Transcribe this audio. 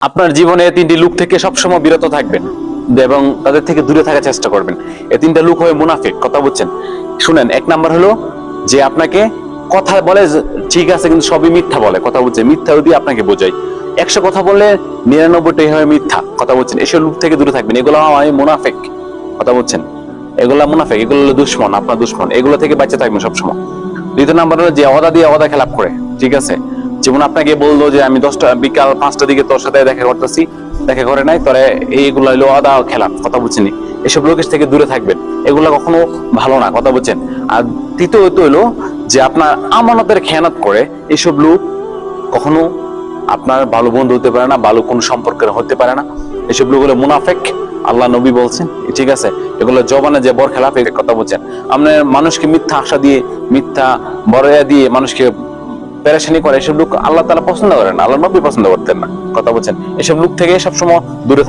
আপনার জীবনে তিনটি লুক থেকে সবসময় বিরত থাকবেন এবং তাদের থেকে দূরে থাকার চেষ্টা করবেন। এই তিনটা লুক হয় মুনাফিক, কথা বুঝছেন? শুনেন, এক নাম্বার হলো যে আপনাকে কথা বলে ঠিক আছে কিন্তু সবই মিথ্যা বলে, কথা বুঝছেন? মিথ্যা যদি আপনাকে বোঝায়, 100 কথা বললে 99টাই হয় মিথ্যা, কথা বুঝছেন? এসব লুক থেকে দূরে থাকবেন। এগুলো হয় মুনাফিক, কথা বুঝছেন? এগুলা মুনাফিক, এগুলো হলো দুশমন, আপনার দুশমন। এগুলো থেকে বাঁচে থাকবেন সবসময়। দ্বিতীয় নাম্বার হলো যে ওয়াদা দিয়ে ওয়াদা খেলাপ করে, ঠিক আছে? যেমন আপনাকে বললো যে আমি বিকাল 5টার দিকে তোর সাথে দেখা করতেছি, দেখা করে নাই, তোরে এইগুলো হলো ওয়াদা খেলাপ, কথা বুঝছেন? এসব লোকের থেকে দূরে থাকবেন, এগুলো কখনো ভালো না, কথা বুঝছেন? আর তৃতীয়ত হলো যে আপনার আমানতের খেয়ানত করে, এসব লোক কখনো আপনার ভালো বন্ধু হতে পারে না, ভালো কোনো সম্পর্কের হতে পারে না। এসব লোক হলো মুনাফিক, আল্লাহ নবী বলছেন, ঠিক আছে? এগুলো জবানে যে বর খেলাফ, এই কথা বলছেন। আপনার মানুষকে মিথ্যা আশা দিয়ে, মিথ্যা বড়য়া দিয়ে মানুষকে পেরেশানি করে, এসব লোক আল্লাহ তাআলা পছন্দ করেন না, আল্লাহ নবী পছন্দ করতেন না, কথা বলছেন? এসব লোক থেকে সবসময় দূরে